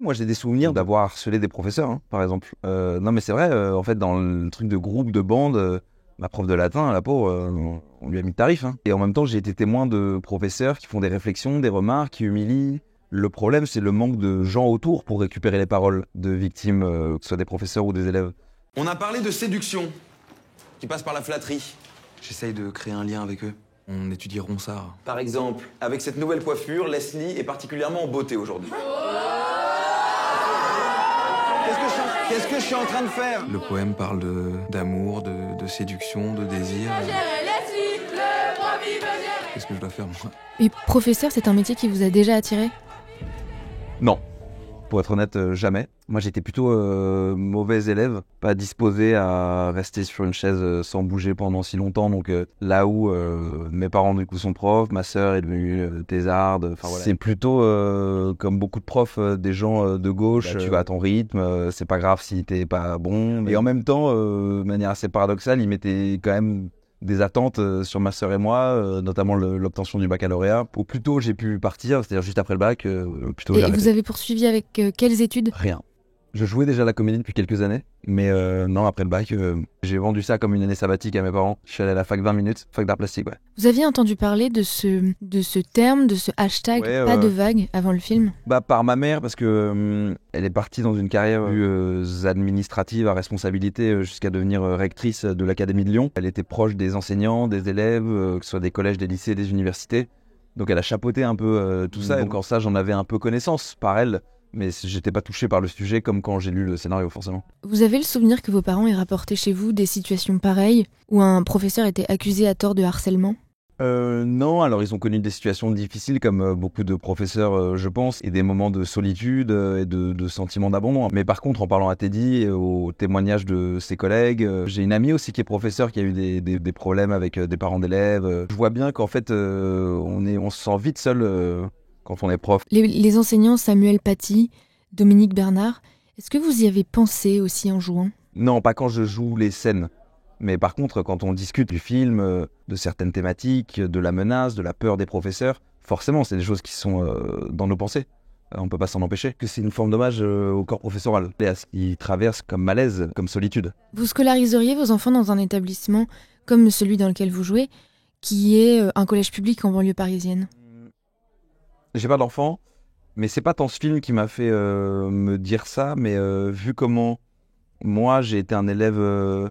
Moi, j'ai des souvenirs d'avoir harcelé des professeurs, hein, par exemple. Non, mais c'est vrai, en fait, dans le truc de groupe, de bande, ma prof de latin, la pauvre, on lui a mis le tarif, hein. Et en même temps, j'ai été témoin de professeurs qui font des réflexions, des remarques, qui humilient. Le problème, c'est le manque de gens autour pour récupérer les paroles de victimes, que ce soit des professeurs ou des élèves. On a parlé de séduction, qui passe par la flatterie. J'essaye de créer un lien avec eux. On étudie Ronsard. Par exemple, avec cette nouvelle coiffure, Leslie est particulièrement en beauté aujourd'hui. Qu'est-ce que je suis en train de faire? Le poème parle d'amour, de séduction, de désir. Qu'est-ce que je dois faire, moi? Et professeur, c'est un métier qui vous a déjà attiré? Non. Pour être honnête, jamais. Moi, j'étais plutôt mauvais élève, pas disposé à rester sur une chaise sans bouger pendant si longtemps. Donc là où mes parents du coup sont profs, ma sœur est devenue thésarde. Enfin voilà. C'est plutôt comme beaucoup de profs, des gens de gauche. Tu vas à ton rythme, c'est pas grave si t'es pas bon. Et en même temps, de manière assez paradoxale, ils mettaient quand même des attentes sur ma sœur et moi, notamment l'obtention du baccalauréat. Au plus tôt j'ai pu partir, c'est-à-dire juste après le bac, plus tôt j'ai Et arrêté. vous avez poursuivi avec quelles études? Rien. Je jouais déjà la comédie depuis quelques années, mais non, après le bac, j'ai vendu ça comme une année sabbatique à mes parents. Je suis allé à la fac 20 minutes, fac d'art plastique, ouais. Vous aviez entendu parler de ce terme, de ce hashtag Ouais, pas de vague avant le film? Bah par ma mère, parce que elle est partie dans une carrière plus administrative à responsabilité jusqu'à devenir rectrice de l'Académie de Lyon. Elle était proche des enseignants, des élèves, que ce soit des collèges, des lycées, des universités. Donc elle a chapeauté un peu tout ça, et donc en ça j'en avais un peu connaissance par elle. Mais j'étais pas touché par le sujet comme quand j'ai lu le scénario, forcément. Vous avez le souvenir que vos parents aient rapporté chez vous des situations pareilles où un professeur était accusé à tort de harcèlement? Non, alors ils ont connu des situations difficiles comme beaucoup de professeurs, je pense, et des moments de solitude et de sentiments d'abandon. Mais par contre, en parlant à Teddy et aux témoignages de ses collègues, j'ai une amie aussi qui est professeure qui a eu des problèmes avec des parents d'élèves. Je vois bien qu'en fait, on se sent vite seul quand on est prof. Les enseignants Samuel Paty, Dominique Bernard, est-ce que vous y avez pensé aussi en jouant? Non, pas quand je joue les scènes. Mais par contre, quand on discute du film, de certaines thématiques, de la menace, de la peur des professeurs, forcément, c'est des choses qui sont dans nos pensées. On ne peut pas s'en empêcher. Que c'est une forme d'hommage au corps professoral et à ce qu'ils traversent comme malaise, comme solitude. Vous scolariseriez vos enfants dans un établissement comme celui dans lequel vous jouez, qui est un collège public en banlieue parisienne? J'ai pas d'enfant, mais c'est pas tant ce film qui m'a fait me dire ça, mais vu comment moi j'ai été un élève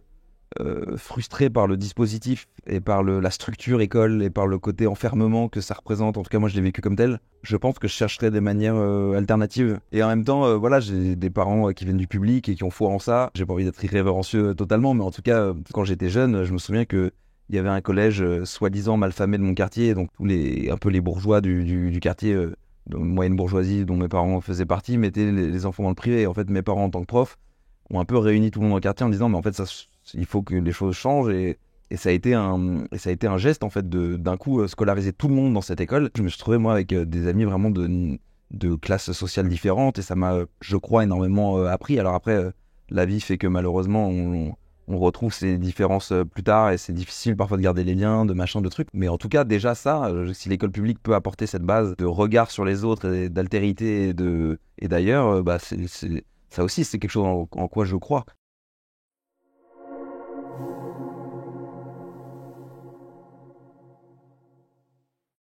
frustré par le dispositif et par la structure école et par le côté enfermement que ça représente. En tout cas, moi, je l'ai vécu comme tel. Je pense que je chercherais des manières alternatives. Et en même temps, voilà, j'ai des parents qui viennent du public et qui ont foi en ça. J'ai pas envie d'être irrévérencieux totalement, mais en tout cas, quand j'étais jeune, je me souviens que il y avait un collège soi-disant malfamé de mon quartier, donc un peu les bourgeois du quartier, de moyenne bourgeoisie dont mes parents faisaient partie, mettaient les enfants dans le privé. Et en fait, mes parents, en tant que profs, ont un peu réuni tout le monde dans le quartier en disant, mais en fait, il faut que les choses changent, et ça a été un geste en fait d'un coup scolariser tout le monde dans cette école. Je me suis trouvé moi avec des amis vraiment de classes sociales différentes, et ça m'a, je crois, énormément appris. Alors après, la vie fait que malheureusement on retrouve ces différences plus tard, et c'est difficile parfois de garder les liens, de machin, de trucs. Mais en tout cas, déjà ça, si l'école publique peut apporter cette base de regard sur les autres, et d'altérité et d'ailleurs, bah ça aussi c'est quelque chose en quoi je crois.